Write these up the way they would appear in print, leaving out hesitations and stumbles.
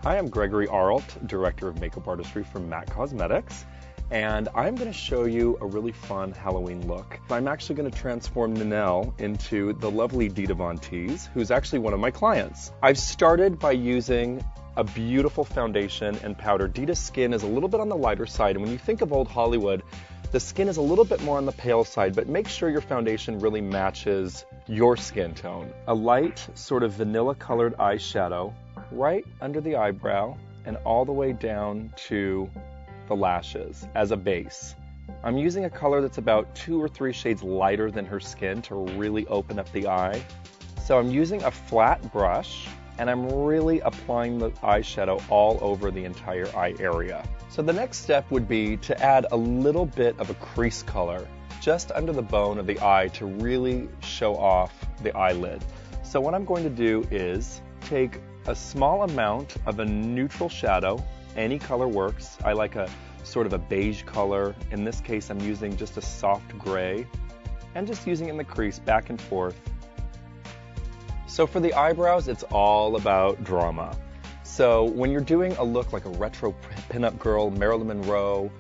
Hi, I'm Gregory Arlt, Director of Makeup Artistry from MAC Cosmetics, and I'm going to show you a really fun Halloween look. I'm actually going to transform Ninelle into the lovely Dita Von Teese, who's actually one of my clients. I've started by using a beautiful foundation and powder. Dita's skin is a little bit on the lighter side, and when you think of old Hollywood, the skin is a little bit more on the pale side, but make sure your foundation really matches your skin tone. A light, sort of vanilla colored eyeshadow right under the eyebrow and all the way down to the lashes as a base. I'm using a color that's about 2 or 3 shades lighter than her skin to really open up the eye. So I'm using a flat brush and I'm really applying the eyeshadow all over the entire eye area. So the next step would be to add a little bit of a crease color just under the bone of the eye to really show off the eyelid. So what I'm going to do is take a small amount of a neutral shadow. Any color works. I like a sort of a beige color. In this case, I'm using just a soft gray and just using it in the crease back and forth. So for the eyebrows, it's all about drama. So when you're doing a look like a retro pinup girl, Marilyn Monroe,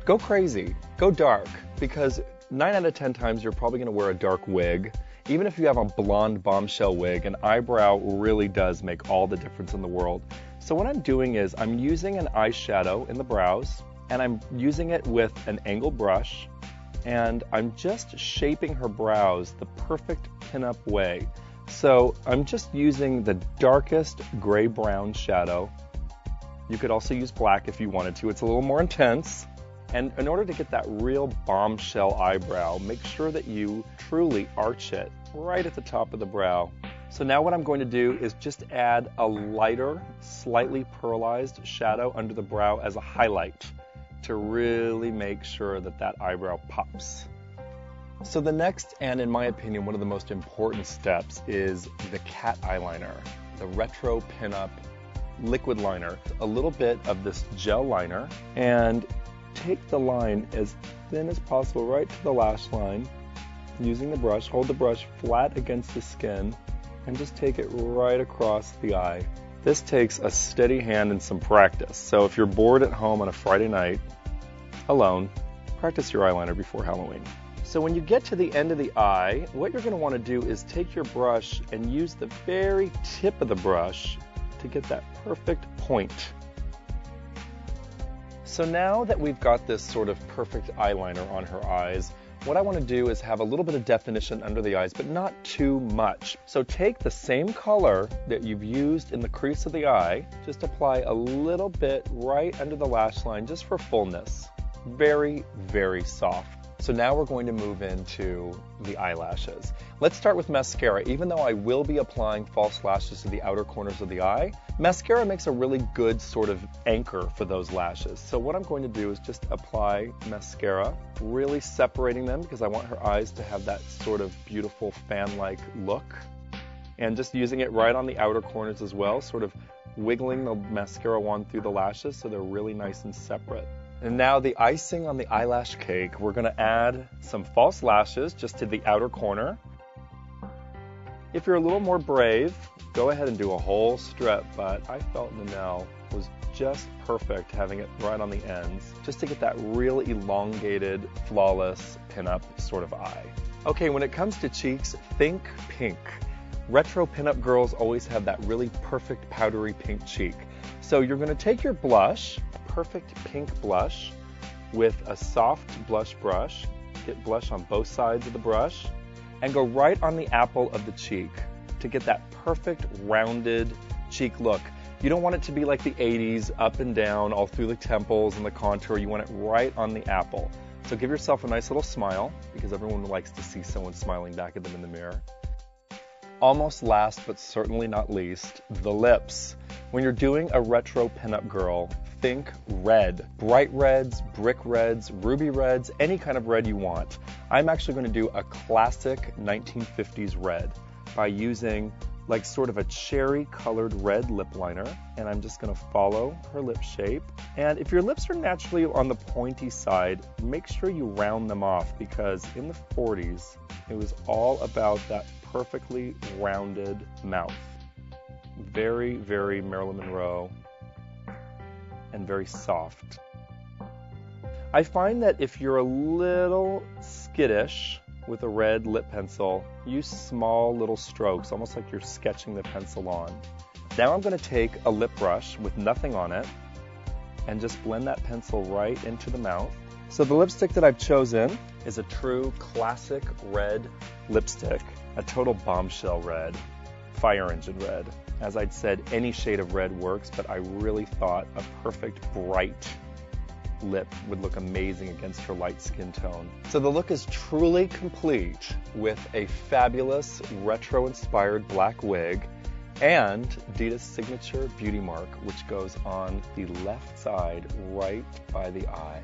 go crazy, go dark, because 9 out of 10 times you're probably going to wear a dark wig. Even if you have a blonde bombshell wig, an eyebrow really does make all the difference in the world. So what I'm doing is I'm using an eyeshadow in the brows, and I'm using it with an angled brush, and I'm just shaping her brows the perfect pinup way. So I'm just using the darkest gray-brown shadow. You could also use black if you wanted to. It's a little more intense. And in order to get that real bombshell eyebrow, make sure that you truly arch it right at the top of the brow. So now what I'm going to do is just add a lighter, slightly pearlized shadow under the brow as a highlight to really make sure that that eyebrow pops. So the next, and in my opinion, one of the most important steps is the cat eyeliner, the retro pinup liquid liner. A little bit of this gel liner, and take the line as thin as possible right to the lash line. Using the brush, hold the brush flat against the skin, and just take it right across the eye. This takes a steady hand and some practice. So if you're bored at home on a Friday night, alone, practice your eyeliner before Halloween. So when you get to the end of the eye, what you're going to want to do is take your brush and use the very tip of the brush to get that perfect point. So now that we've got this sort of perfect eyeliner on her eyes, what I want to do is have a little bit of definition under the eyes, but not too much. So take the same color that you've used in the crease of the eye, just apply a little bit right under the lash line just for fullness. Very, very soft. So now we're going to move into the eyelashes. Let's start with mascara. Even though I will be applying false lashes to the outer corners of the eye, mascara makes a really good sort of anchor for those lashes. So what I'm going to do is just apply mascara, really separating them because I want her eyes to have that sort of beautiful fan-like look. And just using it right on the outer corners as well, sort of wiggling the mascara wand through the lashes so they're really nice and separate. And now the icing on the eyelash cake, we're going to add some false lashes just to the outer corner. If you're a little more brave, go ahead and do a whole strip, but I felt Ninelle was just perfect having it right on the ends, just to get that real elongated, flawless pinup sort of eye. Okay, when it comes to cheeks, think pink. Retro pinup girls always have that really perfect powdery pink cheek. So you're going to take your blush, perfect pink blush, with a soft blush brush, get blush on both sides of the brush, and go right on the apple of the cheek to get that perfect rounded cheek look. You don't want it to be like the 80s, up and down, all through the temples and the contour. You want it right on the apple. So give yourself a nice little smile, because everyone likes to see someone smiling back at them in the mirror. Almost last, but certainly not least, the lips. When you're doing a retro pinup girl, think red. Bright reds, brick reds, ruby reds, any kind of red you want. I'm actually going to do a classic 1950s red by using like sort of a cherry colored red lip liner, and I'm just going to follow her lip shape. And if your lips are naturally on the pointy side, make sure you round them off, because in the 40s it was all about that perfectly rounded mouth. Very, very Marilyn Monroe. and very soft. I find that if you're a little skittish with a red lip pencil, use small little strokes, almost like you're sketching the pencil on. Now I'm going to take a lip brush with nothing on it and just blend that pencil right into the mouth. So the lipstick that I've chosen is a true classic red lipstick, a total bombshell red, fire engine red. As I'd said, any shade of red works, but I really thought a perfect bright lip would look amazing against her light skin tone. So the look is truly complete with a fabulous retro-inspired black wig and Dita's signature beauty mark, which goes on the left side right by the eye.